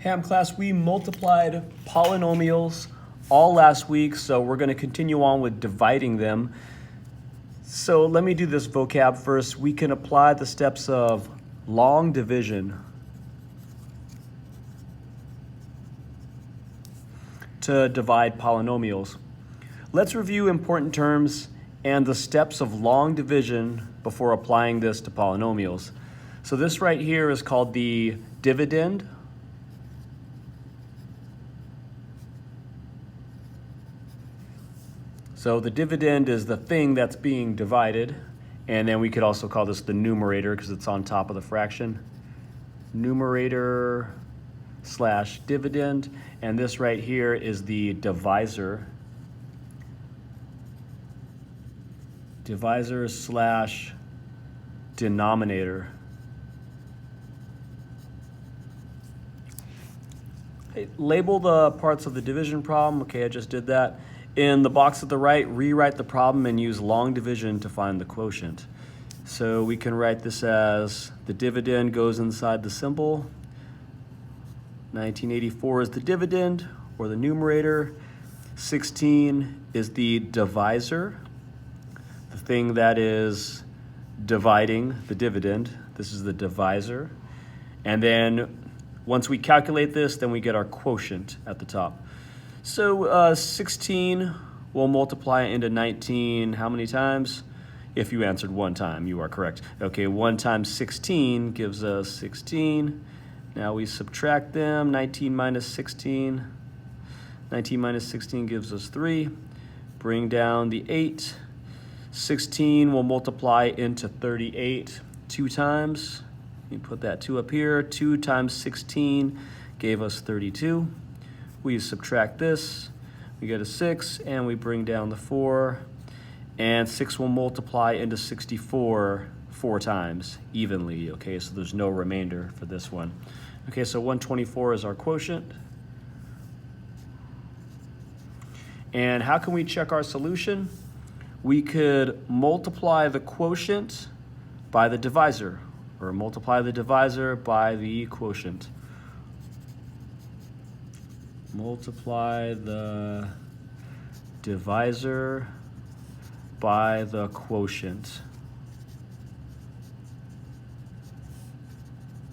Ham class, we multiplied polynomials all last week, so we're going to continue on with dividing them. So let me do this vocab first. We can apply the steps of long division to divide polynomials. Let's review important terms and the steps of long division before applying this to polynomials. So this right here is called the dividend. So the dividend is the thing that's being divided, and then we could also call this the numerator because it's on top of the fraction. Numerator slash dividend, and this right here is the divisor. Divisor slash denominator. Okay, label the parts of the division problem. Okay, I just did that. In the box at the right, rewrite the problem and use long division to find the quotient. So we can write this as the dividend goes inside the symbol. 1984 is the dividend, or the numerator. 16 is the divisor, the thing that is dividing the dividend. This is the divisor. And then once we calculate this, then we get our quotient at the top. So 16 will multiply into 19 how many times? If you answered one time, you are correct. Okay, 1 times 16 gives us 16. Now we subtract them, 19 minus 16. 19 minus 16 gives us 3. Bring down the 8. 16 will multiply into 38 2 times. You put that 2 up here. 2 times 16 gave us 32. We subtract this, we get a 6, and we bring down the 4. And 6 will multiply into 64 4 times evenly, okay? So there's no remainder for this one. Okay, so 124 is our quotient. And how can we check our solution? We could multiply the quotient by the divisor, or multiply the divisor by the quotient. Multiply the divisor by the quotient.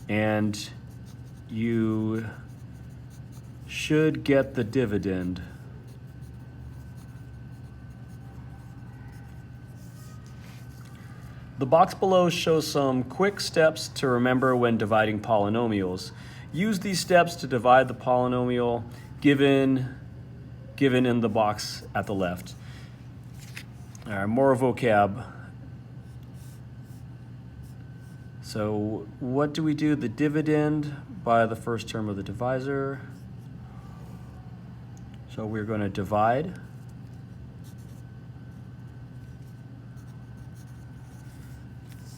And you should get the dividend. The box below shows some quick steps to remember when dividing polynomials. Use these steps to divide the polynomial given in the box at the left. All right, more vocab. So what do we do? The dividend by the first term of the divisor. So we're going to divide.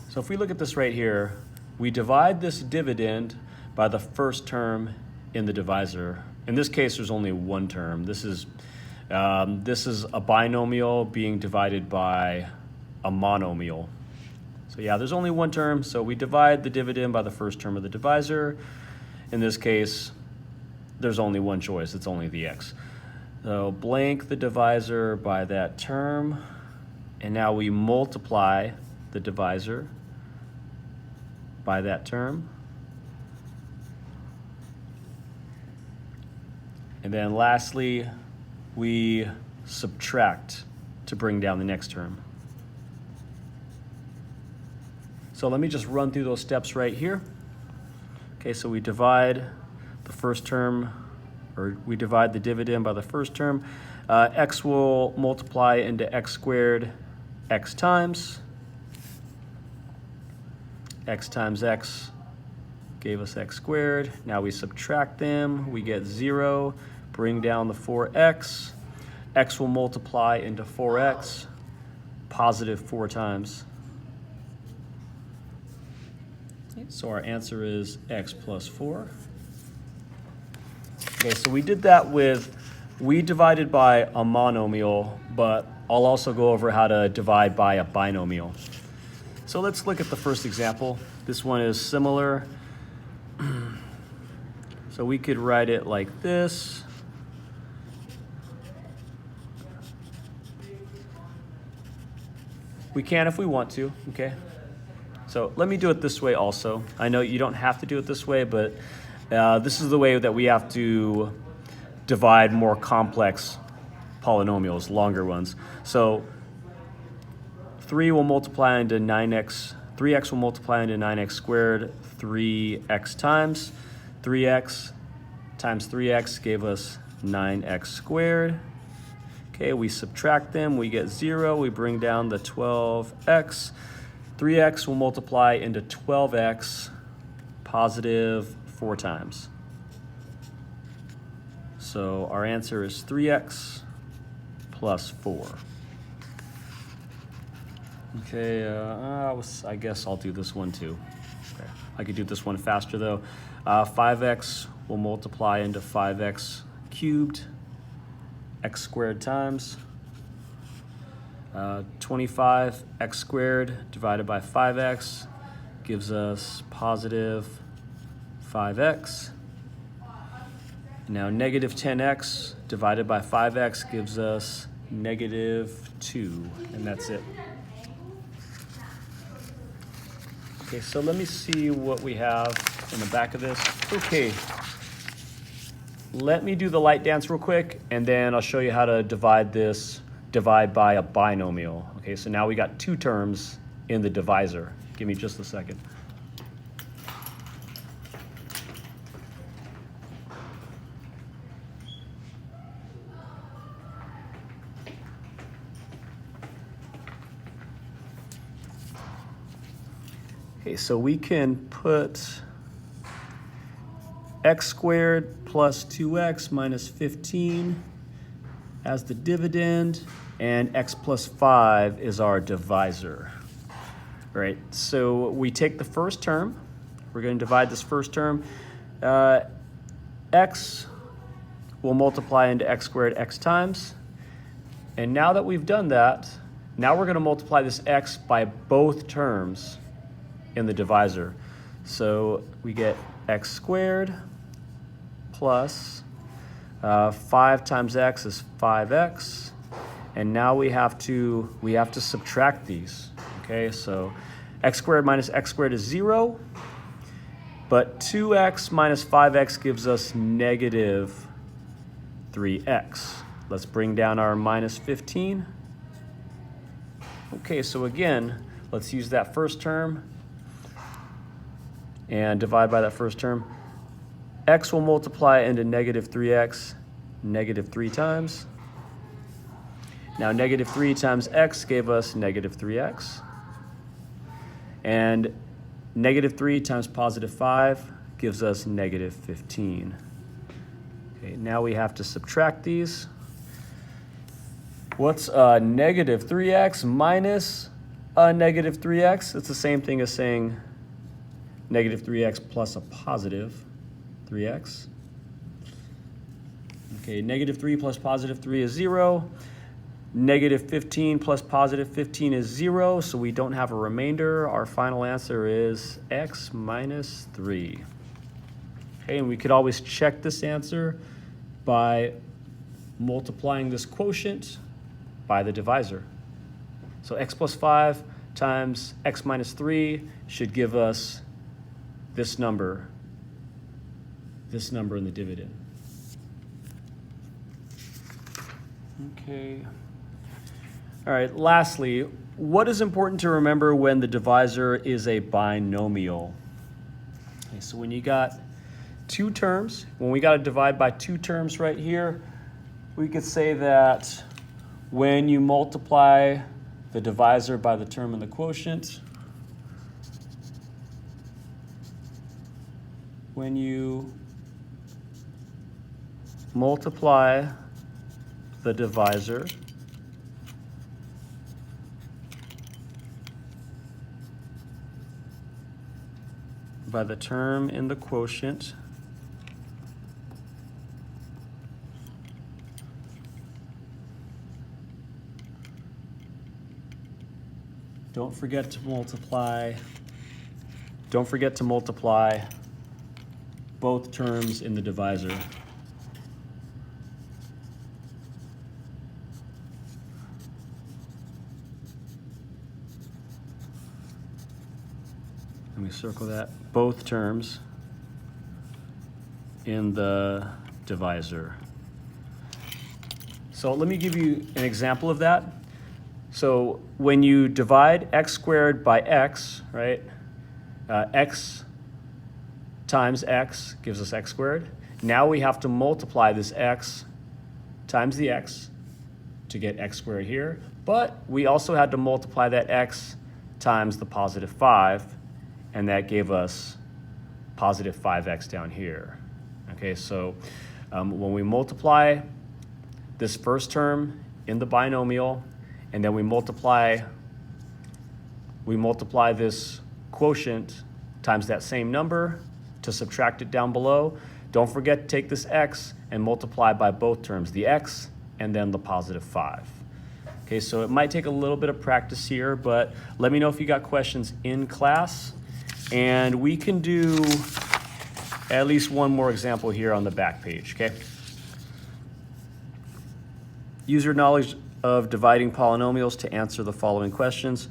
So if we look at this right here, we divide this dividend by the first term in the divisor. In this case, there's only one term. This is a binomial being divided by a monomial. So yeah, there's only one term, so we divide the dividend by the first term of the divisor. In this case, there's only one choice, it's only the x. So blank the divisor by that term, and now we multiply the divisor by that term. And then lastly, we subtract to bring down the next term. So let me just run through those steps right here. Okay, so we divide the first term, or we divide the dividend by the first term. X will multiply into x squared x times. X times x gave us x squared. Now we subtract them, we get 0. Bring down the 4x. X will multiply into 4x, positive 4 times. So our answer is x plus 4. Okay, so we did that we divided by a monomial, but I'll also go over how to divide by a binomial. So let's look at the first example. This one is similar. So we could write it like this. We can if we want to, okay? So let me do it this way also. I know you don't have to do it this way, but this is the way that we have to divide more complex polynomials, longer ones. So 3 will multiply into 9x, 3x will multiply into 9x squared 3x times. 3x times 3x gave us 9x squared. Okay, we subtract them, we get 0, we bring down the 12x. 3x will multiply into 12x positive 4 times. So our answer is 3x plus 4. Okay, I guess I'll do this one too. Okay. I could do this one faster though. 5x will multiply into 5x cubed, x squared times. 25x squared divided by 5x gives us positive 5x. Now negative 10x divided by 5x gives us negative 2, and that's it. Okay, so let me see what we have in the back of this. Okay, let me do the light dance real quick, and then I'll show you how to divide by a binomial. Okay, so now we got 2 terms in the divisor. Give me just a second. Okay, so we can put x squared plus 2x minus 15 as the dividend, and x plus 5 is our divisor. All right, so we take the first term. We're going to divide this first term. X will multiply into x squared x times. And now that we've done that, now we're going to multiply this x by both terms in the divisor. So we get x squared plus 5 times x is 5x, and now we have to subtract these. Okay, so x squared minus x squared is 0, but 2x minus 5x gives us negative 3x. Let's bring down our minus 15. Okay, so again, let's use that first term and divide by that first term. X will multiply into negative 3x, negative 3 times. Now negative 3 times x gave us negative 3x. And negative 3 times positive 5 gives us negative 15. Okay, now we have to subtract these. What's negative 3x minus negative 3x? It's the same thing as saying negative 3x plus a positive 3x. Okay, negative 3 plus positive 3 is 0. Negative 15 plus positive 15 is 0, so we don't have a remainder. Our final answer is x minus 3. Okay, and we could always check this answer by multiplying this quotient by the divisor. So x plus 5 times x minus 3 should give us this number in the dividend. Okay. All right, lastly, what is important to remember when the divisor is a binomial? Okay, so when you got 2 terms, when we got to divide by 2 terms right here, we could say that when you multiply the divisor by the term in the quotient, when you multiply the divisor by the term in the quotient, don't forget to multiply both terms in the divisor. Let me circle that. Both terms in the divisor. So let me give you an example of that. So when you divide x squared by x, right, x times x gives us x squared. Now we have to multiply this x times the x to get x squared here, but we also had to multiply that x times the positive 5, and that gave us positive 5x down here. Okay, so when we multiply this first term in the binomial, and then we multiply this quotient times that same number to subtract it down below, don't forget to take this x and multiply by both terms, the x and then the positive 5. Okay, so it might take a little bit of practice here, but let me know if you got questions in class, and we can do at least one more example here on the back page, okay? Use your knowledge of dividing polynomials to answer the following questions.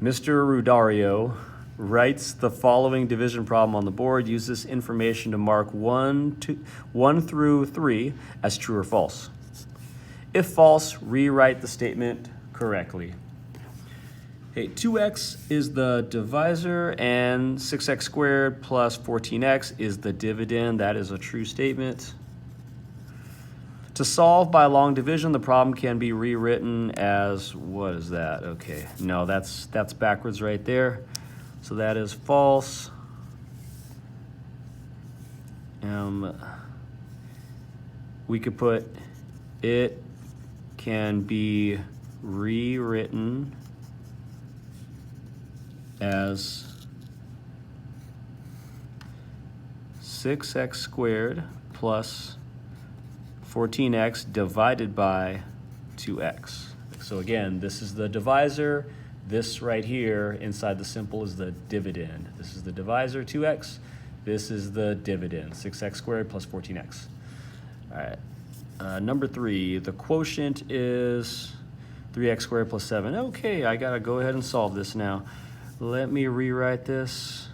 Mr. Rudario writes the following division problem on the board. Use this information to mark 1 through 3 as true or false. If false, rewrite the statement correctly. Okay, 2x is the divisor and 6x squared plus 14x is the dividend. That is a true statement. To solve by long division, the problem can be rewritten as, what is that? Okay, no, that's backwards right there. So that is false. We could put it can be rewritten as 6x squared plus 14x divided by 2x. So again, this is the divisor. This right here inside the simple is the dividend. This is the divisor, 2x. This is the dividend, 6x squared plus 14x. All right, number 3, the quotient is 3x squared plus 7. Okay, I gotta go ahead and solve this now. Let me rewrite this.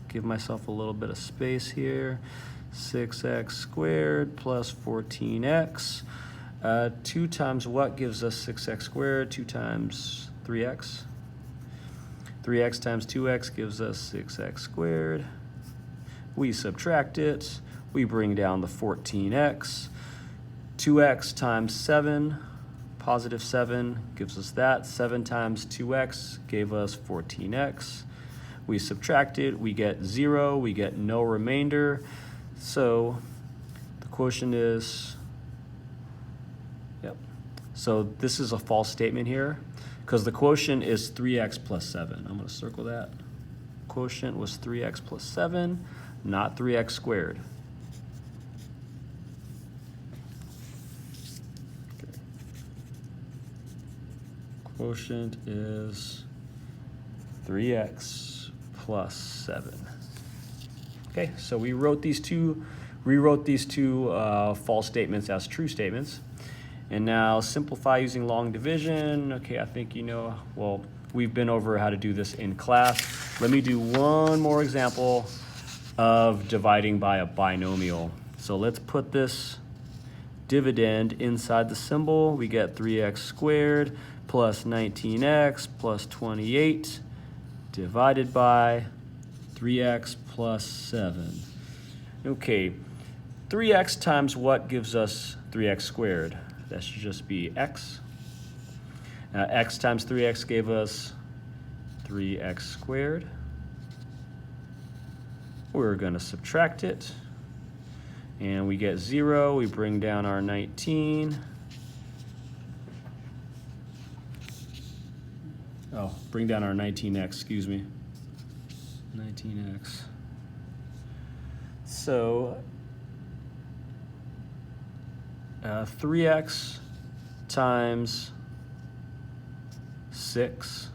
Give myself a little bit of space here. 6x squared plus 14x. 2 times what gives us 6x squared? 2 times 3x. 3x times 2x gives us 6x squared. We subtract it. We bring down the 14x. 2x times 7, positive 7 gives us that. 7 times 2x gave us 14x. We subtract it. We get 0. We get no remainder. So the quotient is, yep. So this is a false statement here because the quotient is 3x plus 7. I'm going to circle that. Quotient was 3x plus 7, not 3x squared. Okay. Quotient is 3x plus 7. Okay, so we rewrote these two false statements as true statements. And now simplify using long division. Okay, I think you know, well, we've been over how to do this in class. Let me do one more example of dividing by a binomial. So let's put this dividend inside the symbol. We get 3x squared plus 19x plus 28 divided by 3x plus 7. Okay, 3x times what gives us 3x squared? That should just be x. X times 3x gave us 3x squared. We're going to subtract it. And we get 0. We bring down our 19. Oh, bring down our 19x, excuse me. 19x. So 3x times 6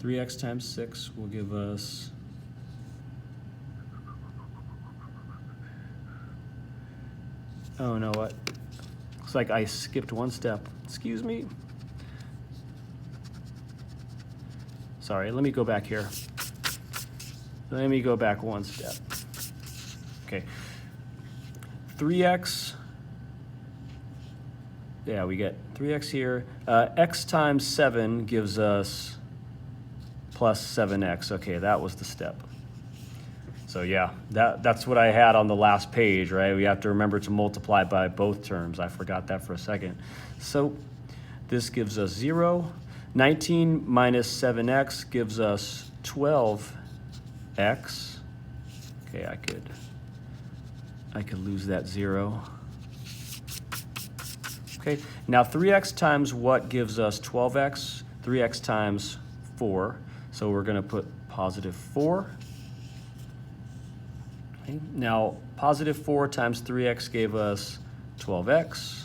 3x times 6 will give us oh, no, what? Looks like I skipped one step. Excuse me. Sorry, let me go back here. Let me go back one step. Okay. 3x, yeah, we get 3x here. X times 7 gives us plus 7x. Okay, that was the step. So yeah, that's what I had on the last page, right? We have to remember to multiply by both terms. I forgot that for a second. So this gives us 0. 19 minus 7x gives us 12x. Okay, I could lose that 0. Okay, now 3x times what gives us 12x? 3x times 4. So we're going to put positive 4. Okay. Now, positive 4 times 3x gave us 12x.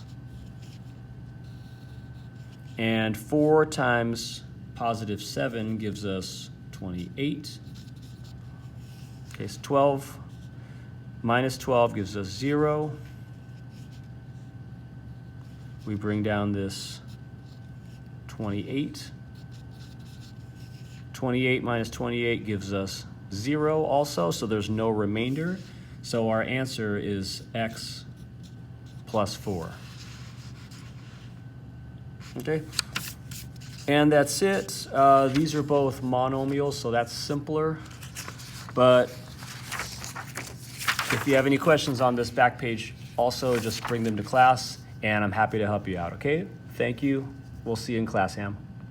And 4 times positive 7 gives us 28. Okay, so 12 minus 12 gives us 0. We bring down this 28. 28 minus 28 gives us 0 also, so there's no remainder. So our answer is x plus 4. Okay, and that's it. These are both monomials, so that's simpler. But if you have any questions on this back page, also just bring them to class, and I'm happy to help you out, okay? Thank you. We'll see you in class, Ham.